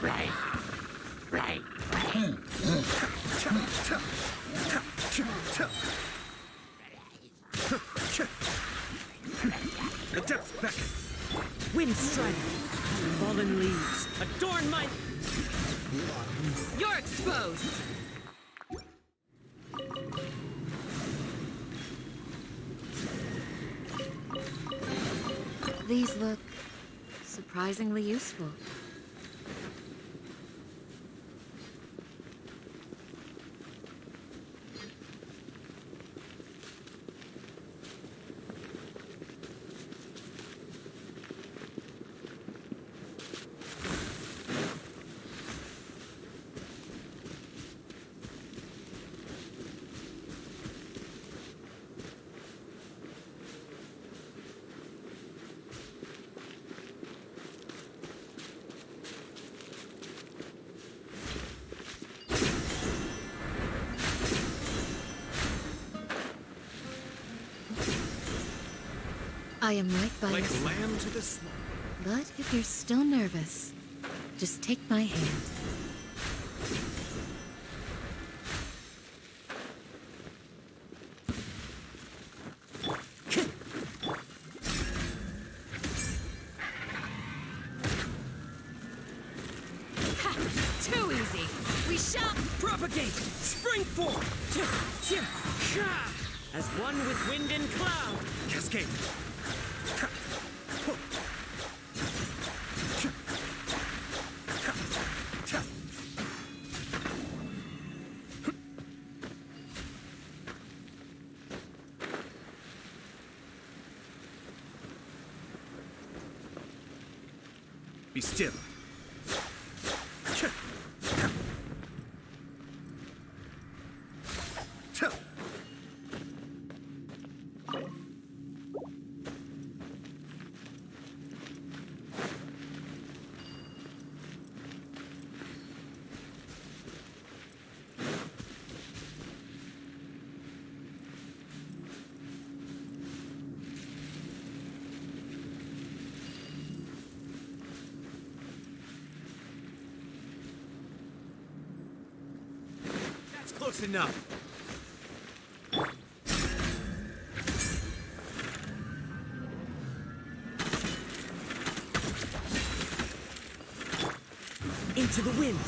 Right. Right. The depths beckon. Wind strike. Fallen leaves. Adorn my... You're exposed! These look surprisingly useful. I am right by your Like side. lamb to the slaughter. But if you're still nervous, just take my hand. Ha! Too easy! We shall... Propagate! Spring forth! As one with wind and cloud! Cascade. Be still. That's close enough. Into the wind!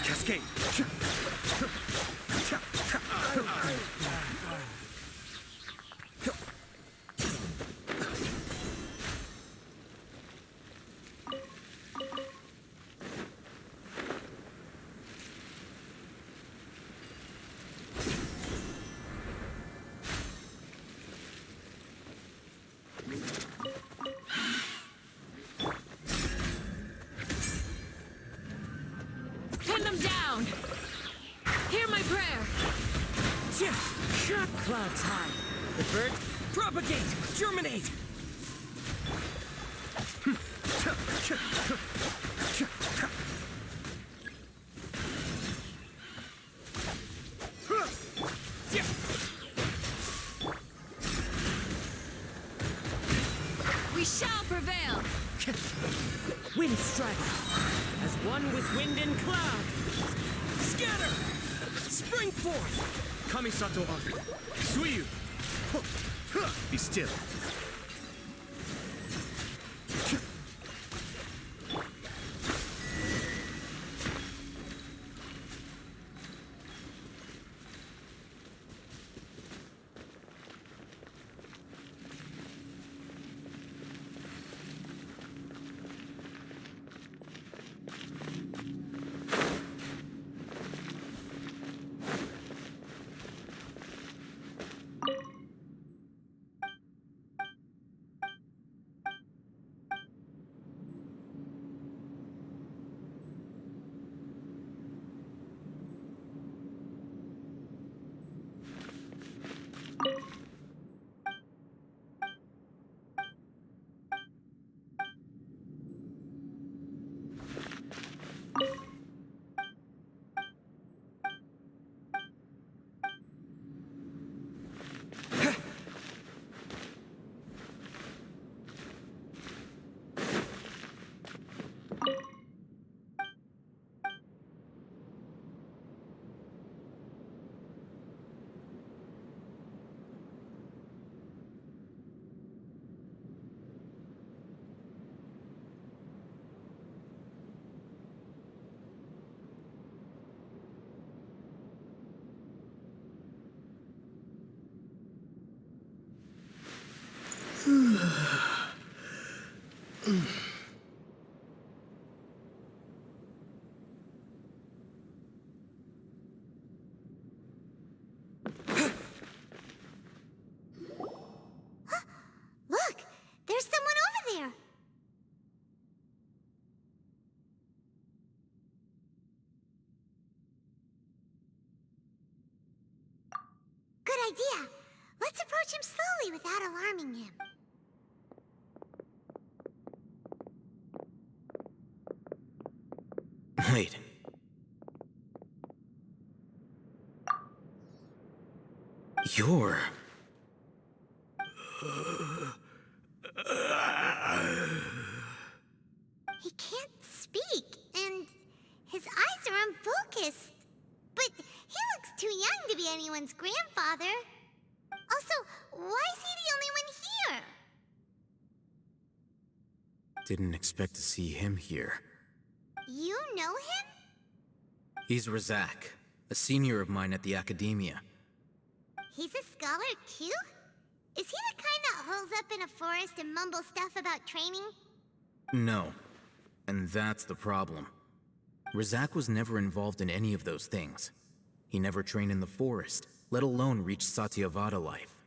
Cascade. Pin them down! Hear my prayer! Clouds high! The birds propagate! Germinate! We shall prevail! Wind strike! As one with wind and cloud! Scatter! Spring forth! Kamisato Arc. Suiyu. Be still. Look! There's someone over there! Good idea. Let's approach him slowly without alarming him. Wait. You're... He can't speak, and his eyes are unfocused. But he looks too young to be anyone's grandfather. Also, why is he the only one here? Didn't expect to see him here. You know him? He's Razak, a senior of mine at the Academia. He's a scholar too? Is he the kind that holes up in a forest and mumbles stuff about training? No. And that's the problem. Razak was never involved in any of those things. He never trained in the forest, let alone reach Satyavada life.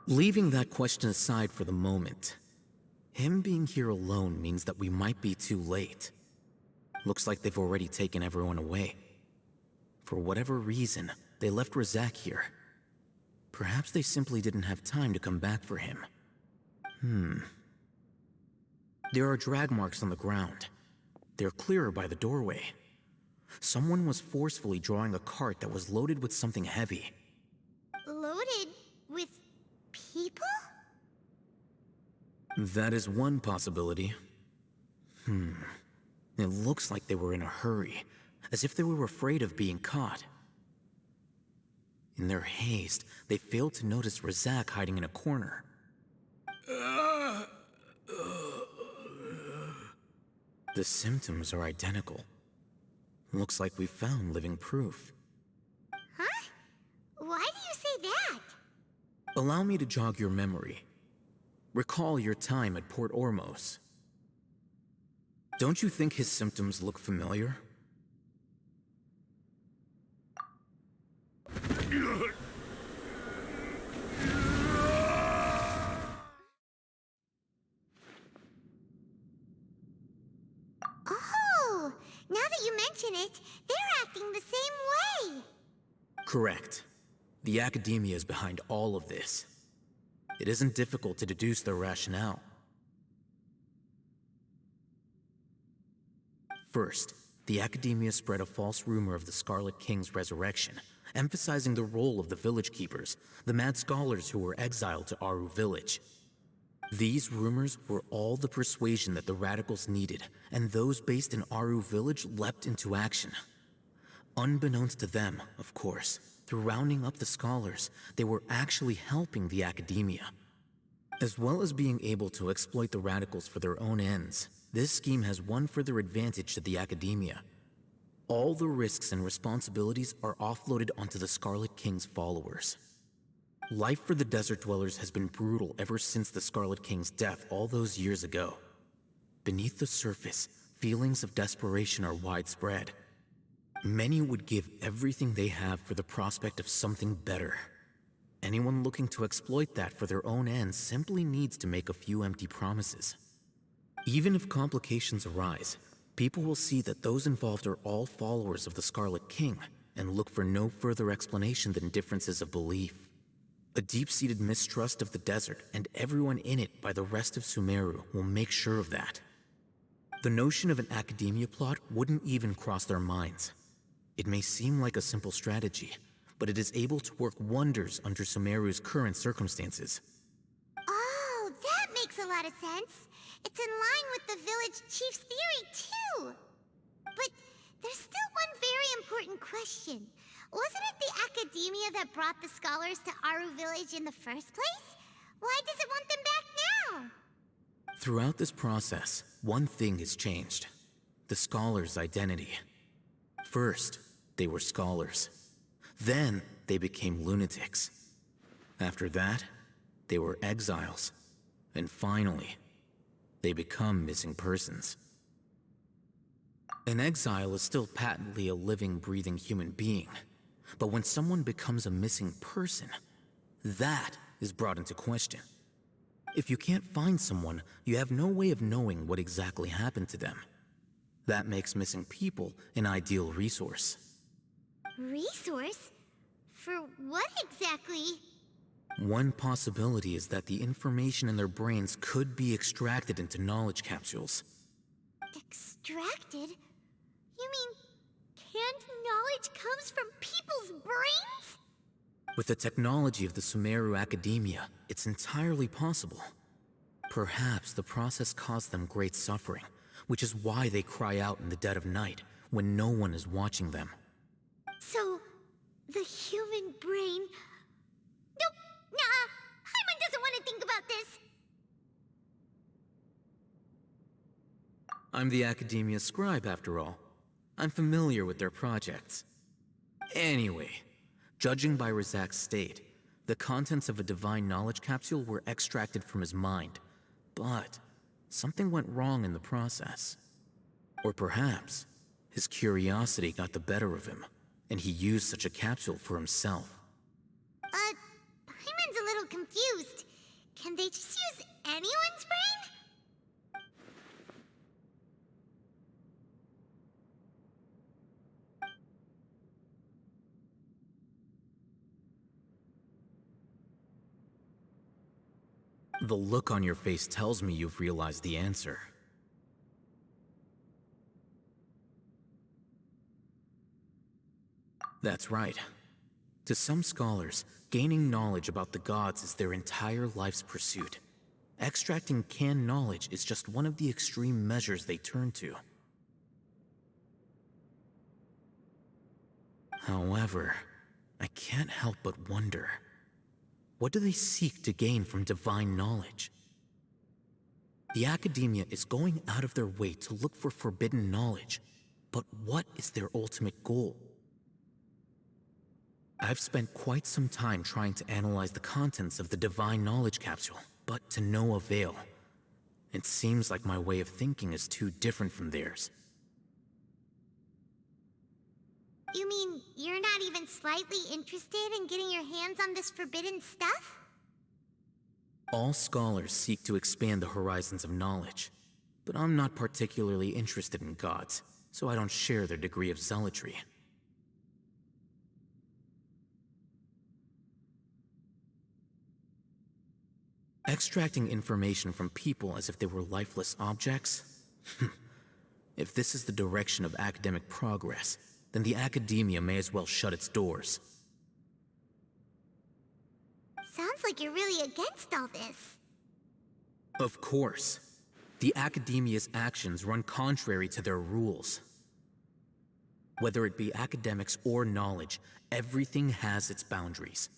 Leaving that question aside for the moment, him being here alone means that we might be too late. Looks like they've already taken everyone away. For whatever reason, they left Razak here. Perhaps they simply didn't have time to come back for him. There are drag marks on the ground. They're clearer by the doorway. Someone was forcefully drawing a cart that was loaded with something heavy. Loaded with people? That is one possibility. It looks like they were in a hurry, as if they were afraid of being caught. In their haste, they failed to notice Razak hiding in a corner. The symptoms are identical. Looks like we found living proof. Huh? Why do you say that? Allow me to jog your memory. Recall your time at Port Ormos. Don't you think his symptoms look familiar? Oh, now that you mention it, they're acting the same way. Correct. The Academia is behind all of this. It isn't difficult to deduce their rationale. First, the Academia spread a false rumor of the Scarlet King's resurrection, emphasizing the role of the Village Keepers, the mad scholars who were exiled to Aru Village. These rumors were all the persuasion that the Radicals needed, and those based in Aru Village leapt into action. Unbeknownst to them, of course, through rounding up the scholars, they were actually helping the Academia. As well as being able to exploit the Radicals for their own ends, this scheme has one further advantage to the Academia. All the risks and responsibilities are offloaded onto the Scarlet King's followers. Life for the Desert Dwellers has been brutal ever since the Scarlet King's death all those years ago. Beneath the surface, feelings of desperation are widespread. Many would give everything they have for the prospect of something better. Anyone looking to exploit that for their own ends simply needs to make a few empty promises. Even if complications arise, people will see that those involved are all followers of the Scarlet King and look for no further explanation than differences of belief. A deep-seated mistrust of the desert and everyone in it by the rest of Sumeru will make sure of that. The notion of an Academia plot wouldn't even cross their minds. It may seem like a simple strategy, but it is able to work wonders under Sumeru's current circumstances. Oh, that makes a lot of sense. It's in line with the village chief's theory, too. But there's still one very important question. Wasn't it the Academia that brought the scholars to Aru Village in the first place? Why does it want them back now? Throughout this process, one thing has changed. The scholars' identity. First, they were scholars. Then, they became lunatics. After that, they were exiles. And finally, they become missing persons. An exile is still patently a living, breathing human being. But when someone becomes a missing person, that is brought into question. If you can't find someone, you have no way of knowing what exactly happened to them. That makes missing people an ideal resource. Resource? For what exactly? One possibility is that the information in their brains could be extracted into knowledge capsules. Extracted? You mean canned knowledge comes from people's brains? With the technology of the Sumeru Academia, it's entirely possible. Perhaps the process caused them great suffering, which is why they cry out in the dead of night when no one is watching them. So, the human brain... Nope, nah, Paimon doesn't want to think about this. I'm the Academia scribe, after all. I'm familiar with their projects. Anyway, judging by Razak's state, the contents of a divine knowledge capsule were extracted from his mind. But something went wrong in the process. Or perhaps his curiosity got the better of him, and he used such a capsule for himself. Paimon's a little confused. The look on your face tells me you've realized the answer. That's right. To some scholars, gaining knowledge about the gods is their entire life's pursuit. Extracting canned knowledge is just one of the extreme measures they turn to. However, I can't help but wonder, what do they seek to gain from divine knowledge? The academia is going out of their way to look for forbidden knowledge, but what is their ultimate goal? I've spent quite some time trying to analyze the contents of the Divine Knowledge Capsule, but to no avail. It seems like my way of thinking is too different from theirs. You mean you're not even slightly interested in getting your hands on this forbidden stuff? All scholars seek to expand the horizons of knowledge, but I'm not particularly interested in gods, so I don't share their degree of zealotry. Extracting information from people as if they were lifeless objects? If this is the direction of academic progress, then the academia may as well shut its doors. Sounds like you're really against all this. Of course. The academia's actions run contrary to their rules. Whether it be academics or knowledge, everything has its boundaries.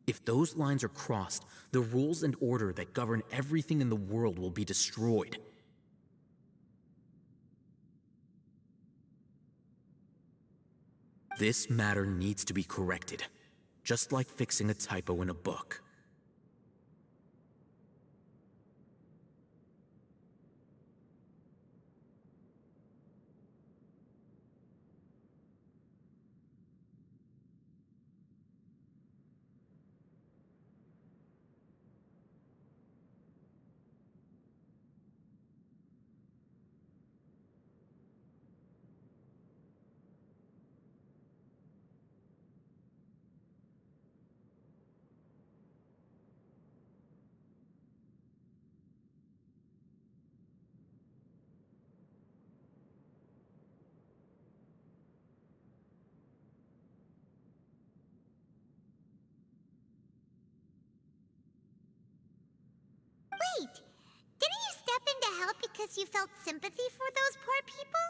If those lines are crossed, the rules and order that govern everything in the world will be destroyed. This matter needs to be corrected, just like fixing a typo in a book. Wait, didn't you step in to help because you felt sympathy for those poor people?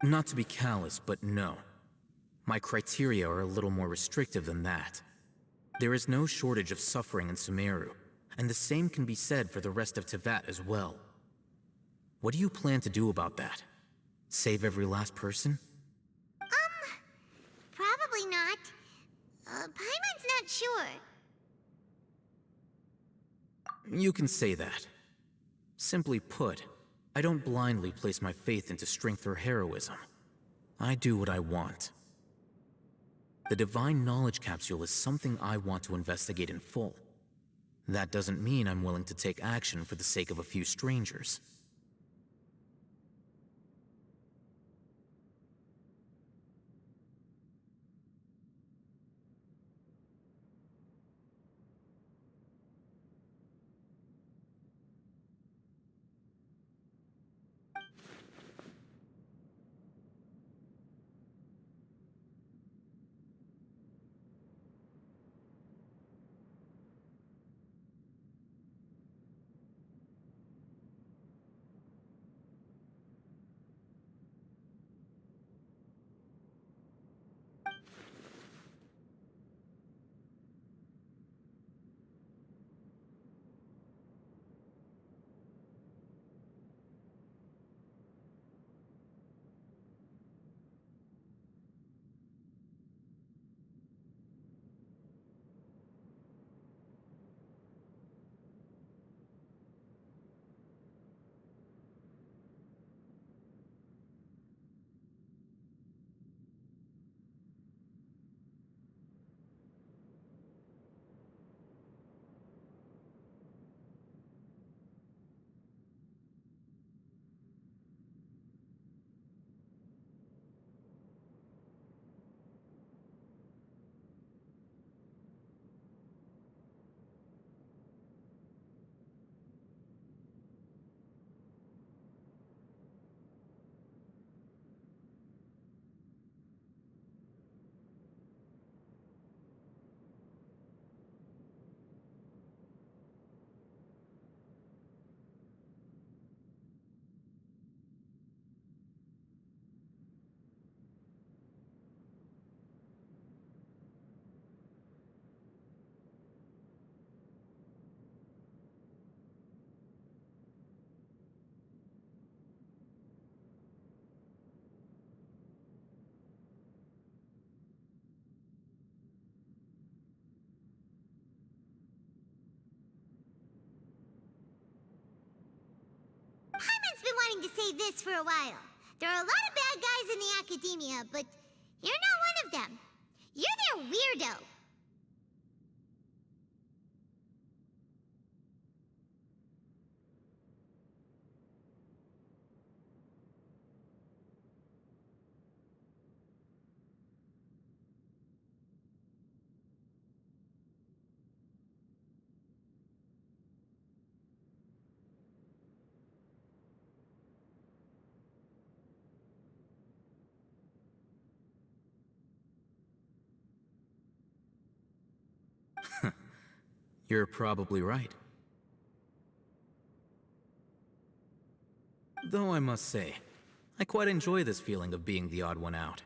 Not to be callous, but no. My criteria are a little more restrictive than that. There is no shortage of suffering in Sumeru, and the same can be said for the rest of Teyvat as well. What do you plan to do about that? Save every last person? Probably not. Paimon's not sure. You can say that. Simply put, I don't blindly place my faith into strength or heroism. I do what I want. The Divine Knowledge Capsule is something I want to investigate in full. That doesn't mean I'm willing to take action for the sake of a few strangers. going to say this for a while. There are a lot of bad guys in the academia, but you're not one of them. You're their weirdo. You're probably right. Though I must say, I quite enjoy this feeling of being the odd one out.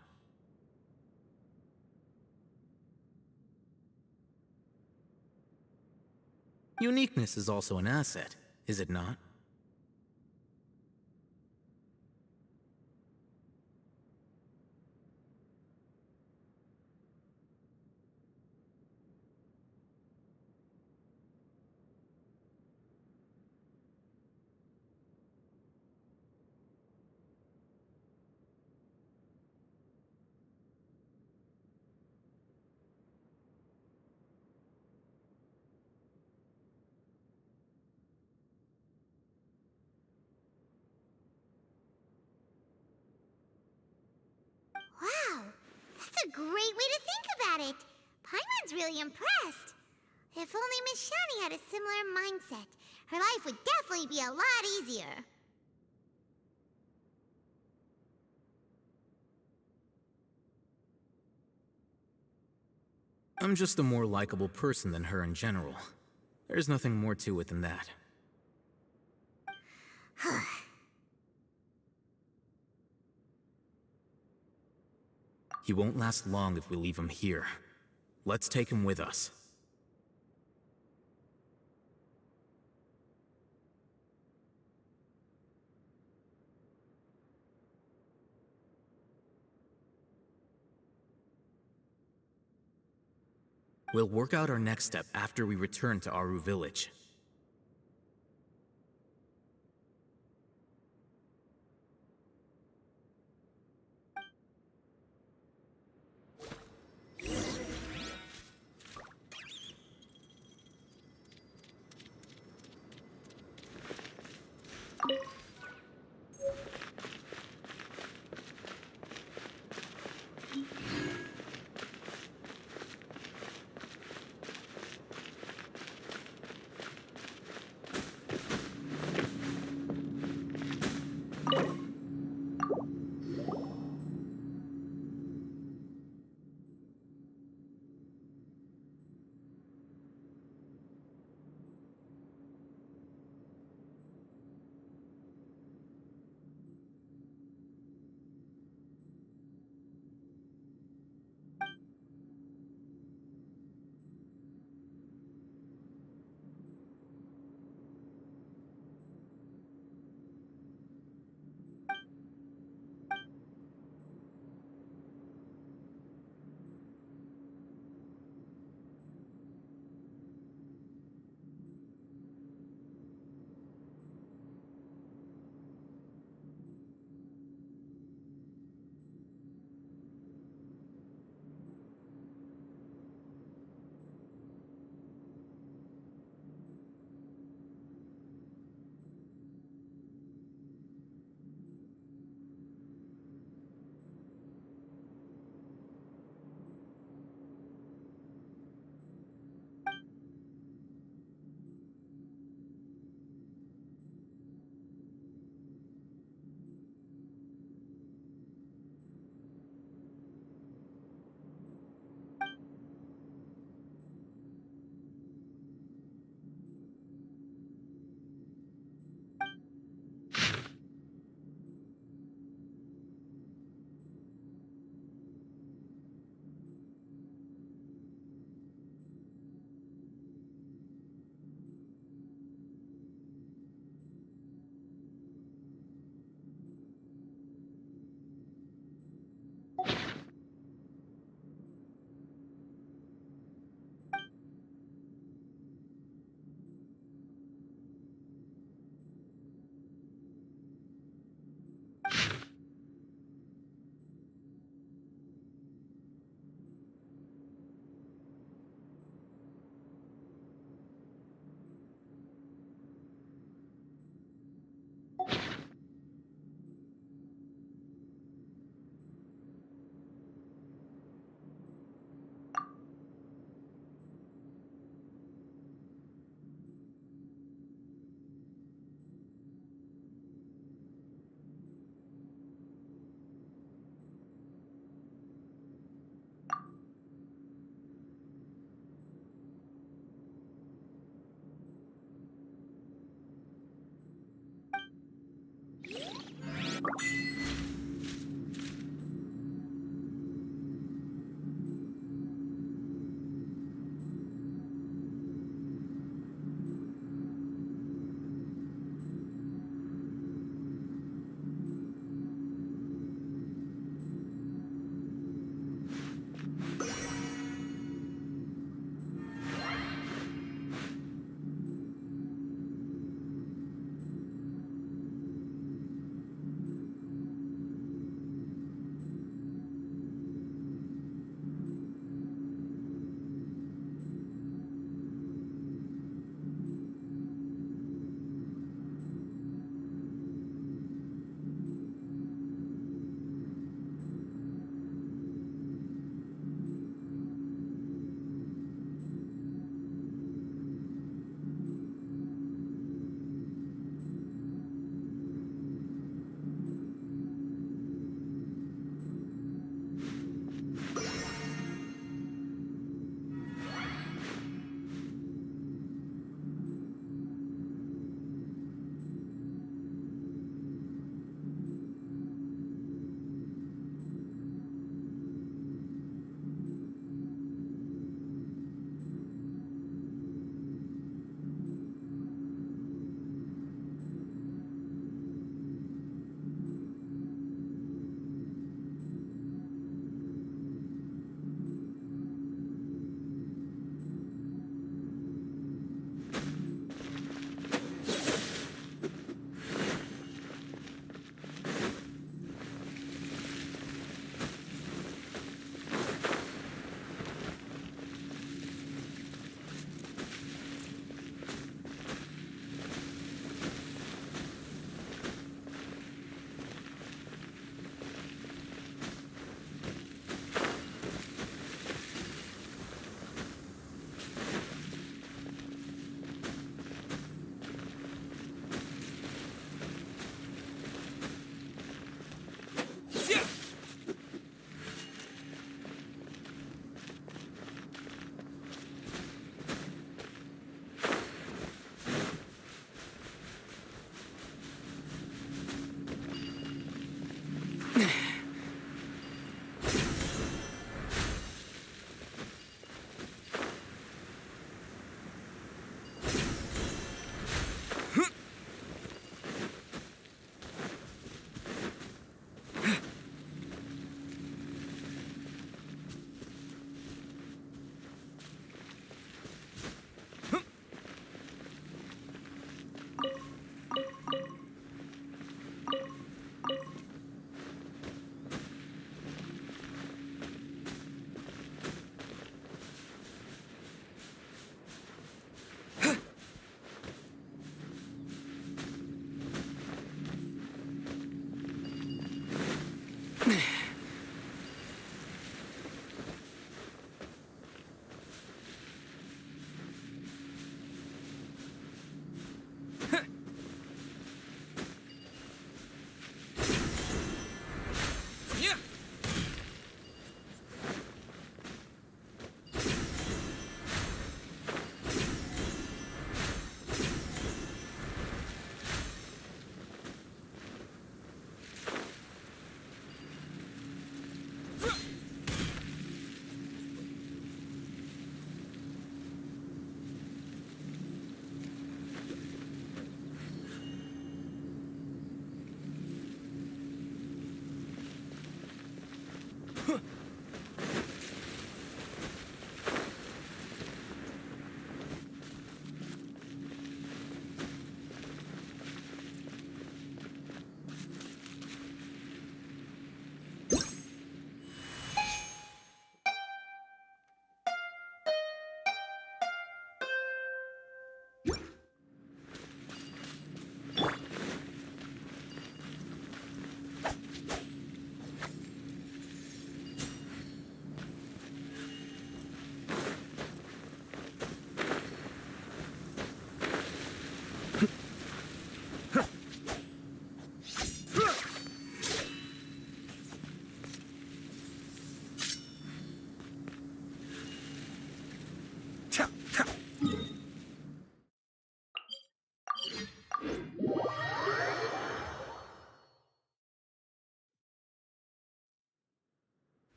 Uniqueness is also an asset, is it not? Wow, that's a great way to think about it. Paimon's really impressed. If only Miss Shani had a similar mindset, her life would definitely be a lot easier. I'm just a more likable person than her in general. There's nothing more to it than that. He won't last long if we leave him here. Let's take him with us. We'll work out our next step after we return to Aru Village.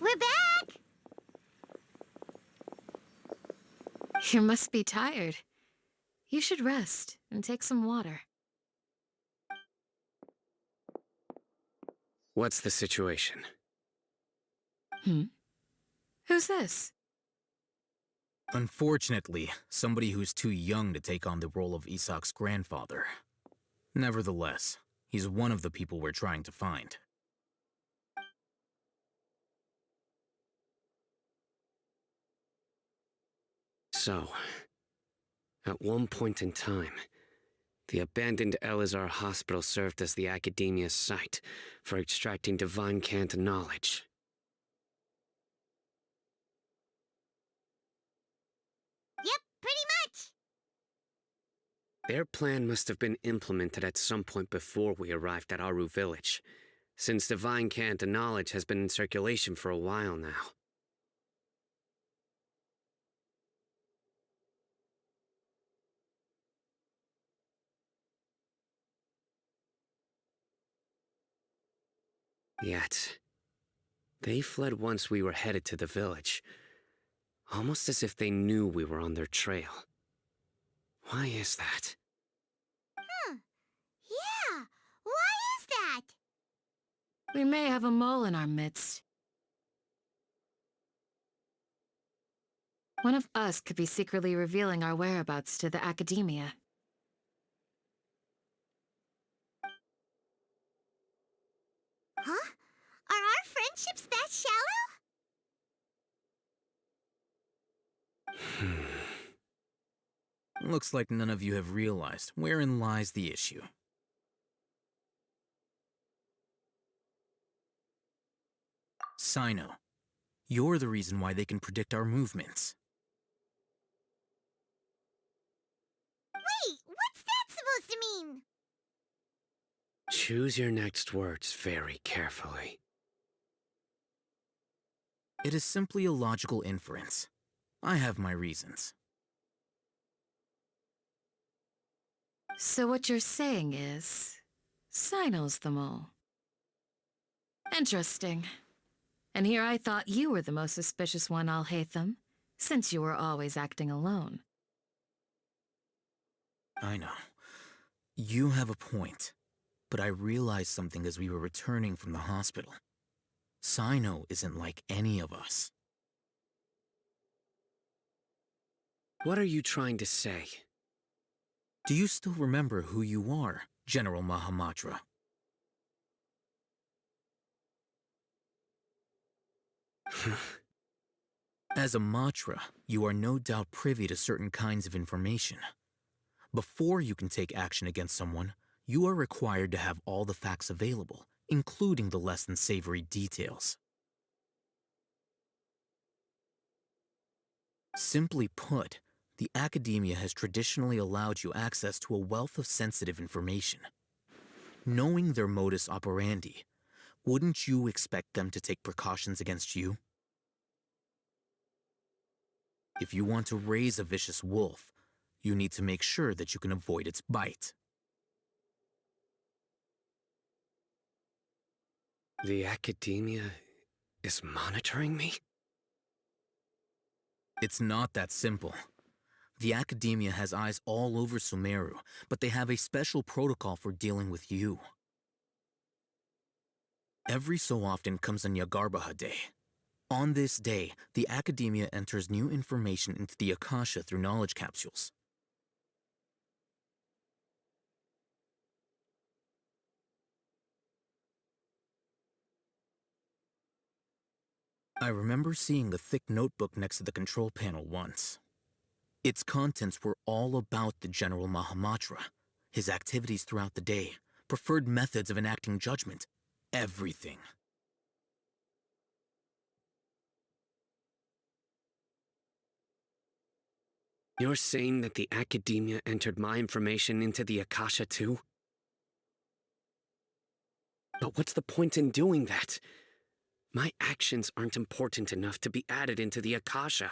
We're back! You must be tired. You should rest and take some water. What's the situation? Who's this? Unfortunately, somebody who's too young to take on the role of Isak's grandfather. Nevertheless, he's one of the people we're trying to find. So, at one point in time, the abandoned Elazar Hospital served as the Academia's site for extracting divine cant knowledge. Yep, pretty much. Their plan must have been implemented at some point before we arrived at Aru Village, since divine cant knowledge has been in circulation for a while now. Yet, they fled once we were headed to the village, almost as if they knew we were on their trail. Why is that? Yeah, why is that? We may have a mole in our midst. One of us could be secretly revealing our whereabouts to the Academia. Huh? Are our friendships that shallow? Looks like none of you have realized wherein lies the issue. Sino, you're the reason why they can predict our movements. Wait, what's that supposed to mean? Choose your next words very carefully. It is simply a logical inference. I have my reasons. So what you're saying is, Sino's the mole. Interesting. And here I thought you were the most suspicious one, Alhaitham, since you were always acting alone. I know. You have a point. But I realized something as we were returning from the hospital. Sino isn't like any of us. What are you trying to say? Do you still remember who you are, General Mahamatra? As a Matra, you are no doubt privy to certain kinds of information. Before you can take action against someone, you are required to have all the facts available, including the less than savory details. Simply put, the Academia has traditionally allowed you access to a wealth of sensitive information. Knowing their modus operandi, wouldn't you expect them to take precautions against you? If you want to raise a vicious wolf, you need to make sure that you can avoid its bite. The Academia is monitoring me? It's not that simple. The Academia has eyes all over Sumeru, but they have a special protocol for dealing with you. Every so often comes a Nyagarbaha Day. On this day, the Academia enters new information into the Akasha through knowledge capsules. I remember seeing the thick notebook next to the control panel once. Its contents were all about the General Mahamatra, his activities throughout the day, preferred methods of enacting judgment, everything. You're saying that the Academia entered my information into the Akasha too? But what's the point in doing that? My actions aren't important enough to be added into the Akasha.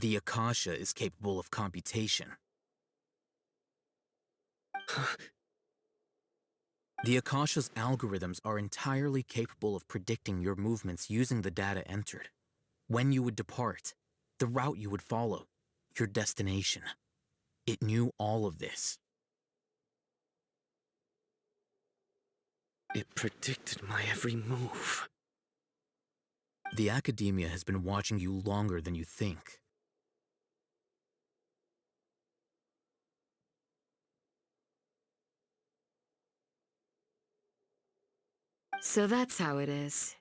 The Akasha is capable of computation. The Akasha's algorithms are entirely capable of predicting your movements using the data entered. When you would depart, the route you would follow, your destination. It knew all of this. It predicted my every move. The Academia has been watching you longer than you think. So that's how it is.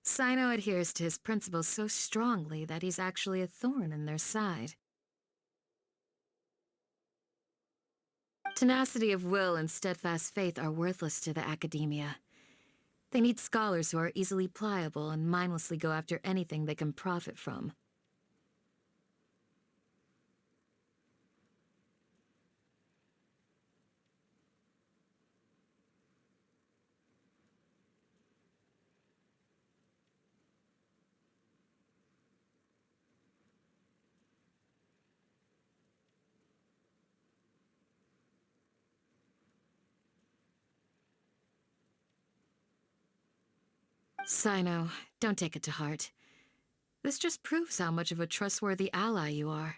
Sino adheres to his principles so strongly that he's actually a thorn in their side. Tenacity of will and steadfast faith are worthless to the Academia. They need scholars who are easily pliable and mindlessly go after anything they can profit from. Sino, don't take it to heart. This just proves how much of a trustworthy ally you are.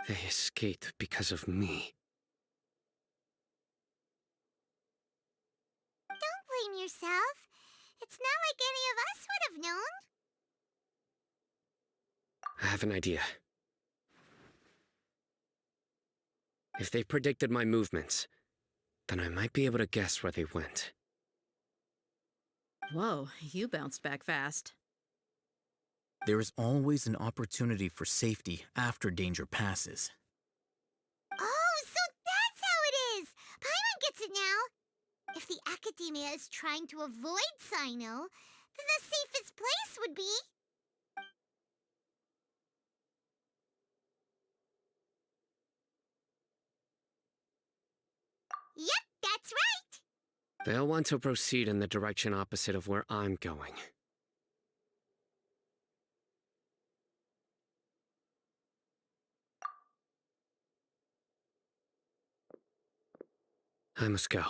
They escaped because of me. Don't blame yourself. It's not like any of us would have known. I have an idea. If they predicted my movements, then I might be able to guess where they went. Whoa, you bounced back fast. There is always an opportunity for safety after danger passes. Oh, so that's how it is! Paimon gets it now! If the Academia is trying to avoid Sino, then the safest place would be... Yep, that's right! They'll want to proceed in the direction opposite of where I'm going. I must go.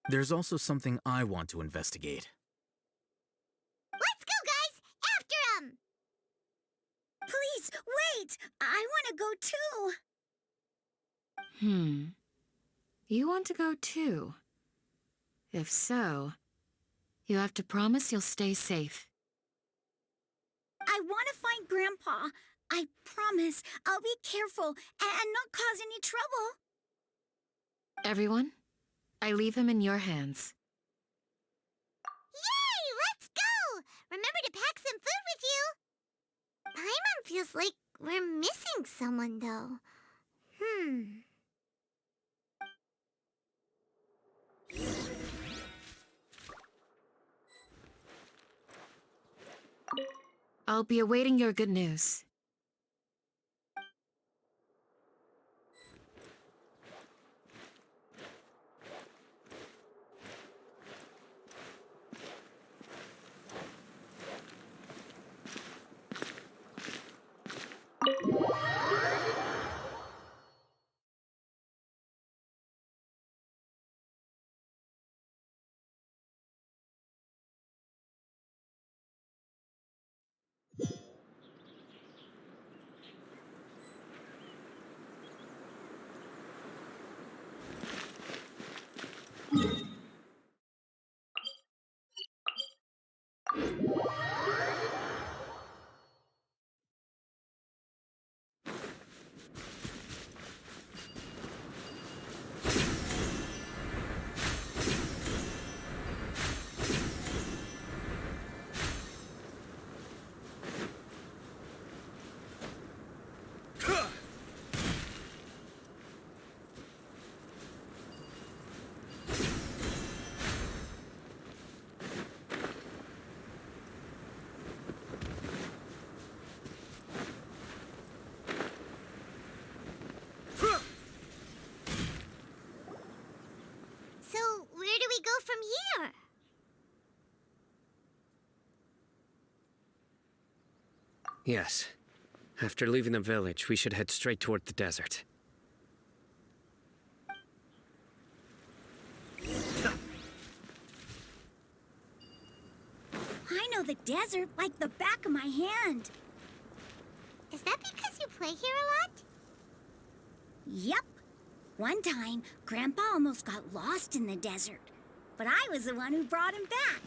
There's also something I want to investigate. Let's go, guys! After 'em! Please, wait! I want to go too! You want to go too? If so, you have to promise you'll stay safe. I want to find Grandpa. I promise I'll be careful and not cause any trouble. Everyone, I leave him in your hands. Yay! Let's go! Remember to pack some food with you! Paimon feels like we're missing someone, though. I'll be awaiting your good news. Yes. After leaving the village, we should head straight toward the desert. I know the desert like the back of my hand. Is that because you play here a lot? Yep. One time, Grandpa almost got lost in the desert, but I was the one who brought him back.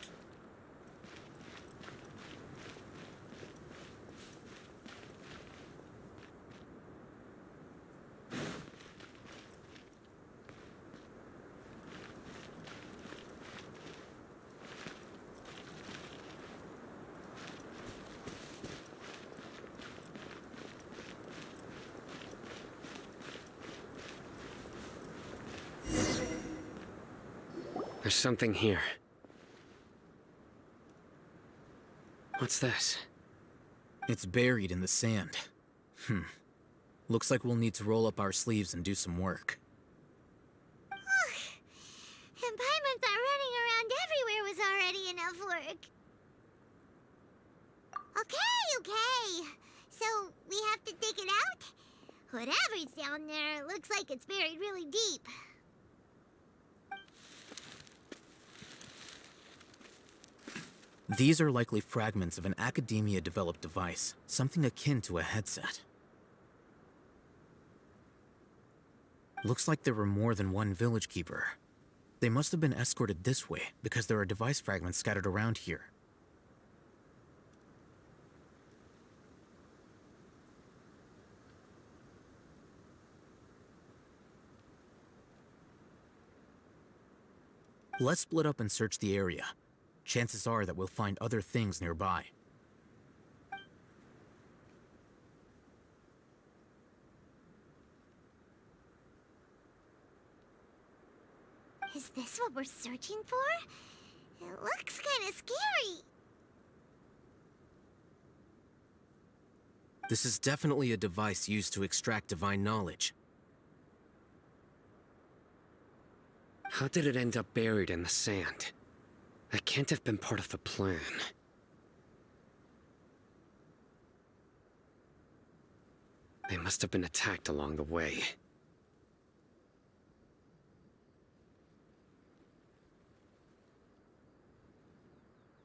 There's something here. What's this? It's buried in the sand. Looks like we'll need to roll up our sleeves and do some work. And Paimon thought running around everywhere was already enough work. Okay. So, we have to dig it out? Whatever's down there looks like it's buried really deep. These are likely fragments of an Academia-developed device, something akin to a headset. Looks like there were more than one village keeper. They must have been escorted this way, because there are device fragments scattered around here. Let's split up and search the area. Chances are that we'll find other things nearby. Is this what we're searching for? It looks kind of scary. This is definitely a device used to extract divine knowledge. How did it end up buried in the sand? That can't have been part of the plan. They must have been attacked along the way.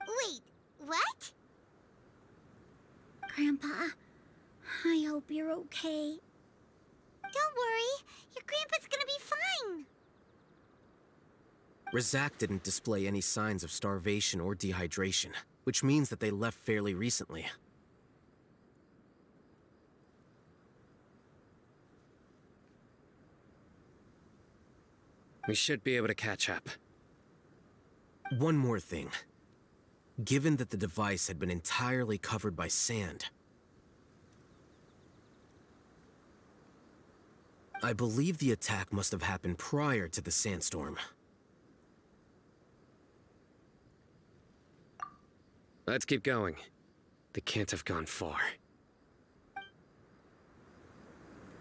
Wait, what? Grandpa, I hope you're okay. Don't worry, your grandpa's gonna be fine. Razak didn't display any signs of starvation or dehydration, which means that they left fairly recently. We should be able to catch up. One more thing. Given that the device had been entirely covered by sand, I believe the attack must have happened prior to the sandstorm. Let's keep going. They can't have gone far.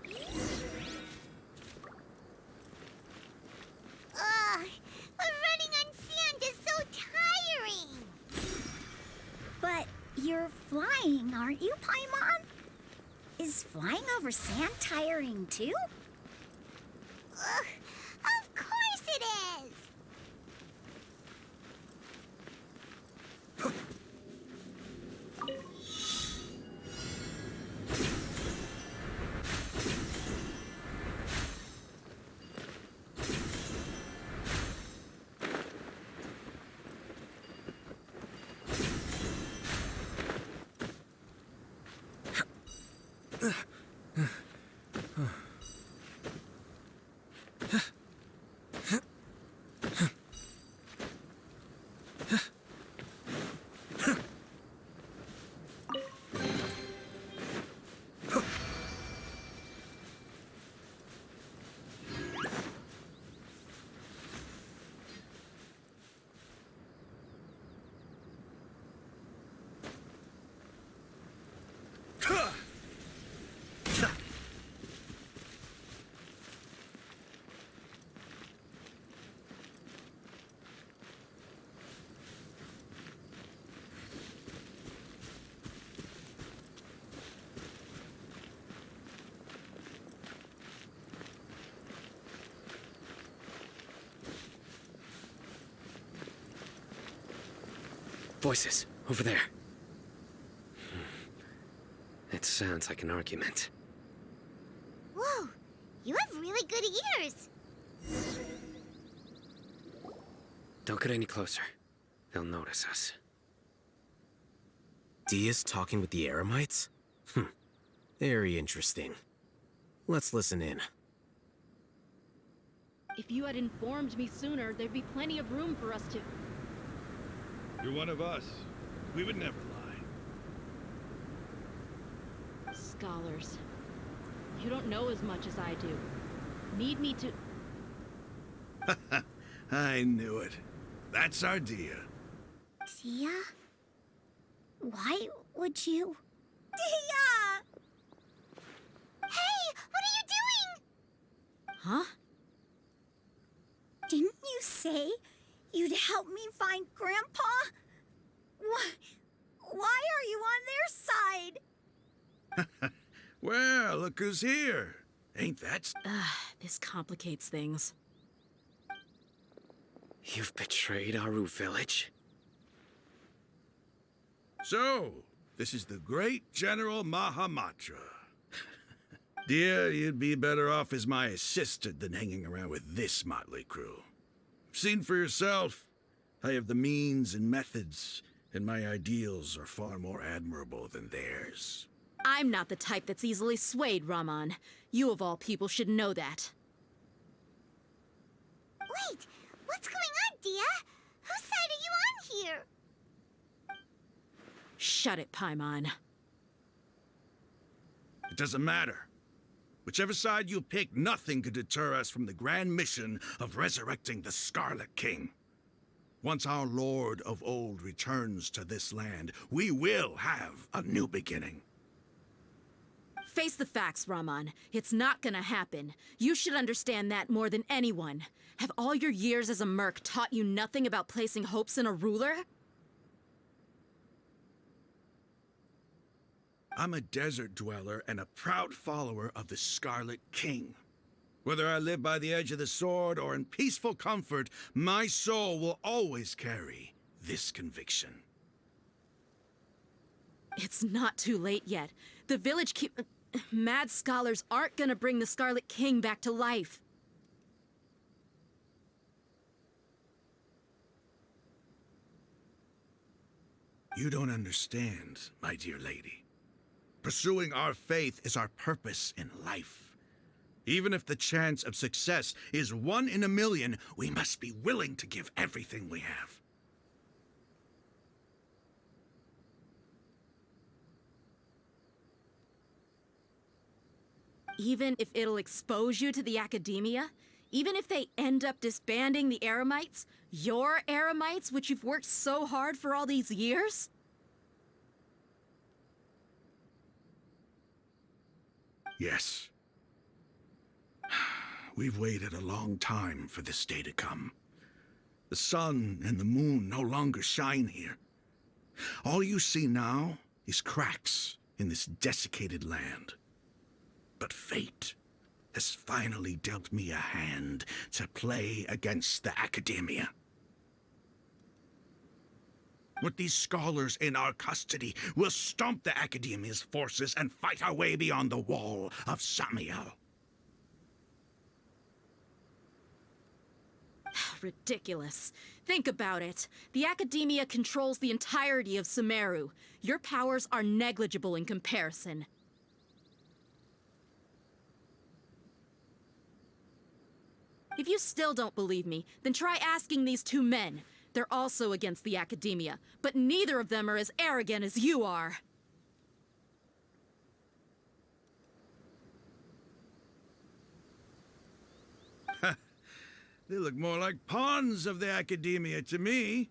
Ugh, but running on sand is so tiring. But you're flying, aren't you, Paimon? Is flying over sand tiring too? Ugh, of course it is. Voices, over there. It sounds like an argument. Whoa, you have really good ears. Don't get any closer. They'll notice us. Dia's talking with the Eremites? Very interesting. Let's listen in. If you had informed me sooner, there'd be plenty of room for us to... You're one of us. We would never lie. Scholars. You don't know as much as I do. Need me to... I knew it. That's our Dia. Dia? Why would you? Dia! Hey, what are you doing? Huh? Didn't you say you'd help me find Grandpa? Why are you on their side? Well, look who's here. Ain't that... This complicates things. You've betrayed Aru Village? So, this is the great General Mahamatra. Dear, you'd be better off as my assistant than hanging around with this motley crew. Seen for yourself. I have the means and methods, and my ideals are far more admirable than theirs. I'm not the type that's easily swayed, Raman. You of all people should know that. Wait, what's going on, Dia? Whose side are you on here? Shut it, Paimon. It doesn't matter. Whichever side you pick, nothing could deter us from the grand mission of resurrecting the Scarlet King. Once our Lord of Old returns to this land, we will have a new beginning. Face the facts, Raman. It's not gonna happen. You should understand that more than anyone. Have all your years as a merc taught you nothing about placing hopes in a ruler? I'm a desert dweller and a proud follower of the Scarlet King. Whether I live by the edge of the sword or in peaceful comfort, my soul will always carry this conviction. It's not too late yet. The village Mad scholars aren't gonna bring the Scarlet King back to life. You don't understand, my dear lady. Pursuing our faith is our purpose in life. Even if the chance of success is 1 in a million, we must be willing to give everything we have. Even if it'll expose you to the academia? Even if they end up disbanding the Eremites? Your Eremites, which you've worked so hard for all these years? Yes. We've waited a long time for this day to come. The sun and the moon no longer shine here. All you see now is cracks in this desiccated land. But fate has finally dealt me a hand to play against the Academia. With these scholars in our custody, we'll stomp the Academia's forces and fight our way beyond the wall of Samiel. Ridiculous. Think about it. The Academia controls the entirety of Sumeru. Your powers are negligible in comparison. If you still don't believe me, then try asking these 2 men. They're also against the Academia, but neither of them are as arrogant as you are. They look more like pawns of the Academia to me.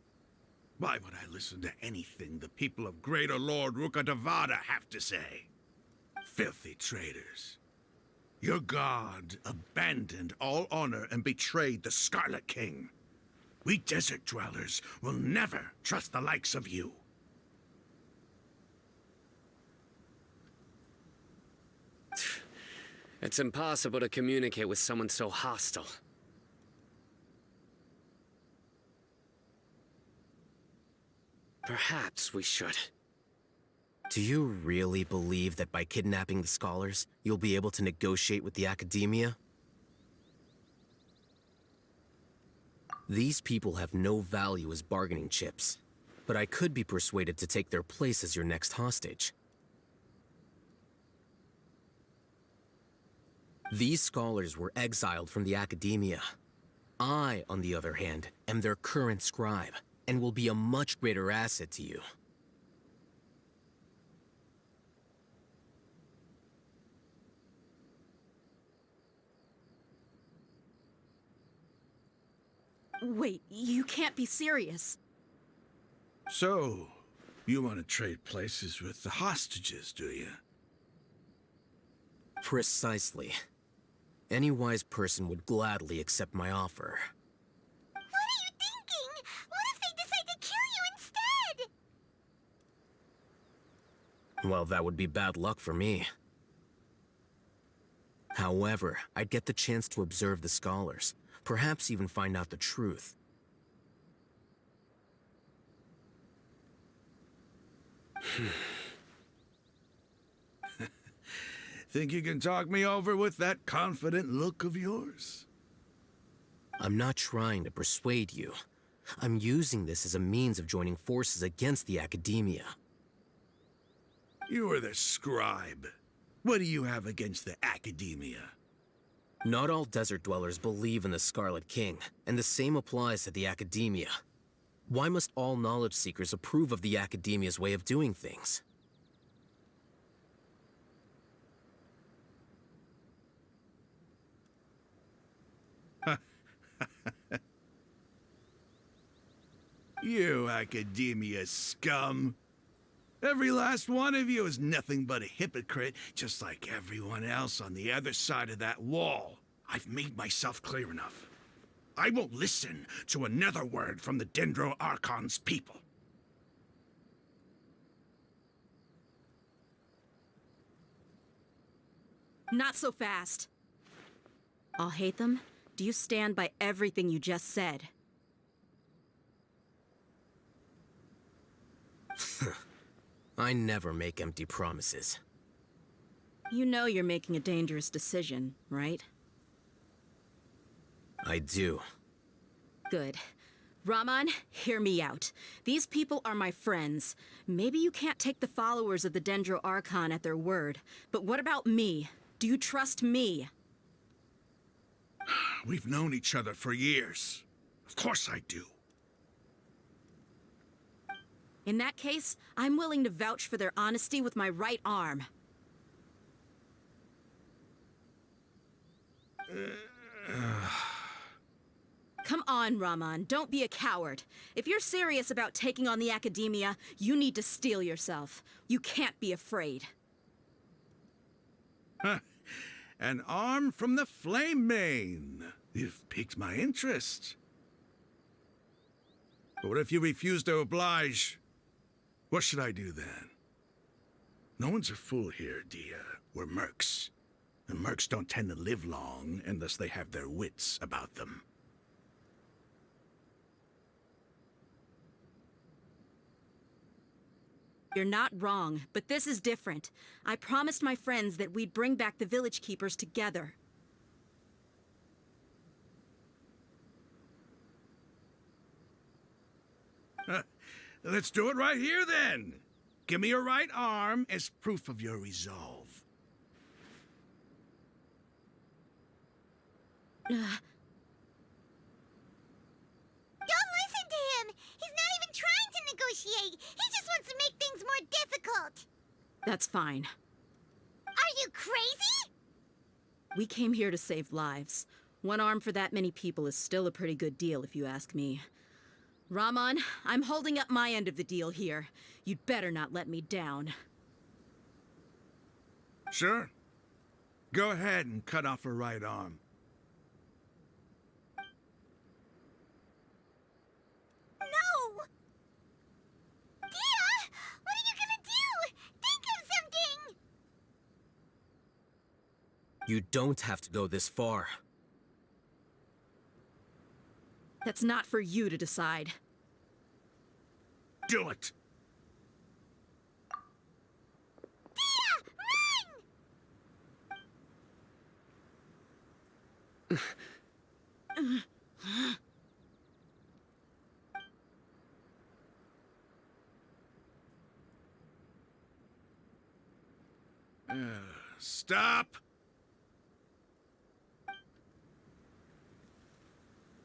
Why would I listen to anything the people of Greater Lord Rukkhadevada have to say? Filthy traitors. Your god abandoned all honor and betrayed the Scarlet King. We desert dwellers will never trust the likes of you. It's impossible to communicate with someone so hostile. Perhaps we should. Do you really believe that by kidnapping the scholars, you'll be able to negotiate with the Academia? These people have no value as bargaining chips, but I could be persuaded to take their place as your next hostage. These scholars were exiled from the Academia. I, on the other hand, am their current scribe, and will be a much greater asset to you. Wait, you can't be serious. So, you want to trade places with the hostages, do you? Precisely. Any wise person would gladly accept my offer. What are you thinking? What if they decide to kill you instead? Well, that would be bad luck for me. However, I'd get the chance to observe the scholars, perhaps even find out the truth. Think you can talk me over with that confident look of yours? I'm not trying to persuade you. I'm using this as a means of joining forces against the Academia. You are the scribe. What do you have against the Academia? Not all desert dwellers believe in the Scarlet King, and the same applies to the Academia. Why must all knowledge seekers approve of the Academia's way of doing things? You Academia scum! Every last one of you is nothing but a hypocrite, just like everyone else on the other side of that wall. I've made myself clear enough. I won't listen to another word from the Dendro Archon's people. Not so fast. I'll hate them. Do you stand by everything you just said? I never make empty promises. You know you're making a dangerous decision, right? I do. Good. Raman, hear me out. These people are my friends. Maybe you can't take the followers of the Dendro Archon at their word, but what about me? Do you trust me? We've known each other for years. Of course I do. In that case, I'm willing to vouch for their honesty with my right arm. Come on, Raman, don't be a coward. If you're serious about taking on the Academia, you need to steel yourself. You can't be afraid. An arm from the Flame Mane. You've piqued my interest. But what if you refuse to oblige? What should I do then? No one's a fool here, Dia. We're mercs. And mercs don't tend to live long unless they have their wits about them. You're not wrong, but this is different. I promised my friends that we'd bring back the Village Keepers together. Let's do it right here, then. Give me your right arm as proof of your resolve. Don't listen to him! He's not even trying to negotiate! He just wants to make things more difficult! That's fine. Are you crazy? We came here to save lives. One arm for that many people is still a pretty good deal, if you ask me. Raman, I'm holding up my end of the deal here. You'd better not let me down. Sure. Go ahead and cut off her right arm. No! Dia! What are you gonna do? Think of something! You don't have to go this far. That's not for you to decide. Do it! Stop!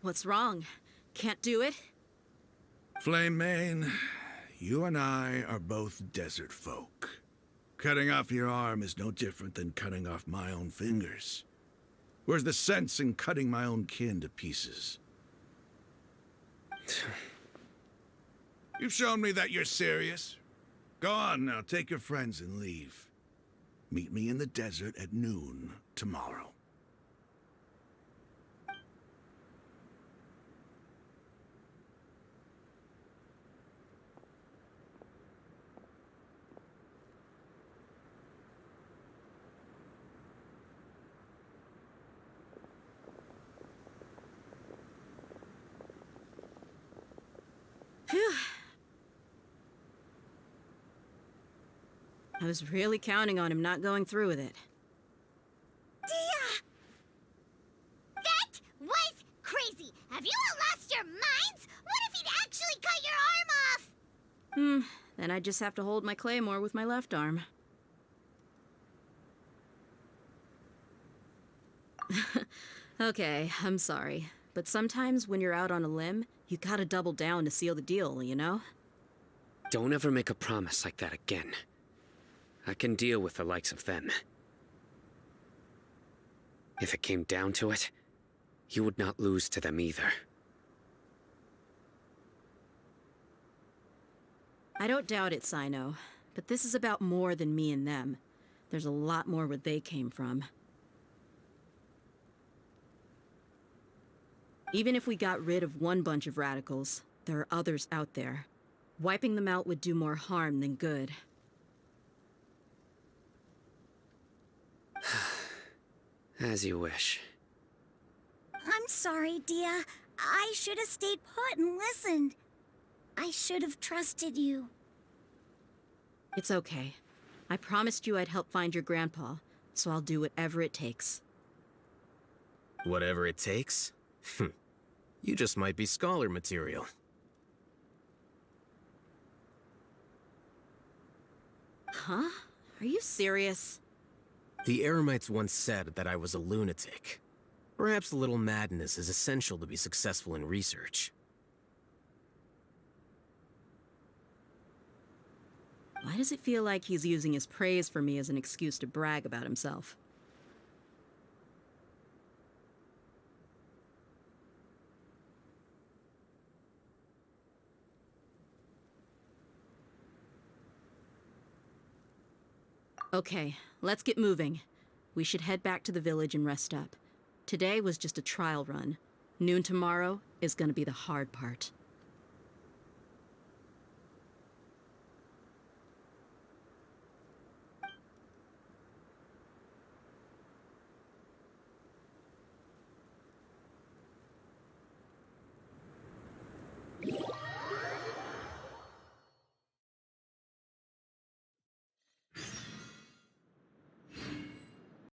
What's wrong? Can't do it? Flame Mane, you and I are both desert folk. Cutting off your arm is no different than cutting off my own fingers. Where's the sense in cutting my own kin to pieces? You've shown me that you're serious. Go on now, take your friends and leave. Meet me in the desert at noon tomorrow. Phew. I was really counting on him not going through with it. Dia! That was crazy! Have you all lost your minds? What if he'd actually cut your arm off? Then I just have to hold my claymore with my left arm. Okay, I'm sorry. But sometimes when you're out on a limb, you gotta double down to seal the deal, you know? Don't ever make a promise like that again. I can deal with the likes of them. If it came down to it, you would not lose to them either. I don't doubt it, Sino. But this is about more than me and them. There's a lot more where they came from. Even if we got rid of one bunch of radicals, there are others out there. Wiping them out would do more harm than good. As you wish. I'm sorry, Dia. I should have stayed put and listened. I should have trusted you. It's okay. I promised you I'd help find your grandpa, so I'll do whatever it takes. Whatever it takes? You just might be scholar material. Huh? Are you serious? The Eremites once said that I was a lunatic. Perhaps a little madness is essential to be successful in research. Why does it feel like he's using his praise for me as an excuse to brag about himself? Okay, let's get moving. We should head back to the village and rest up. Today was just a trial run. Noon tomorrow is gonna be the hard part.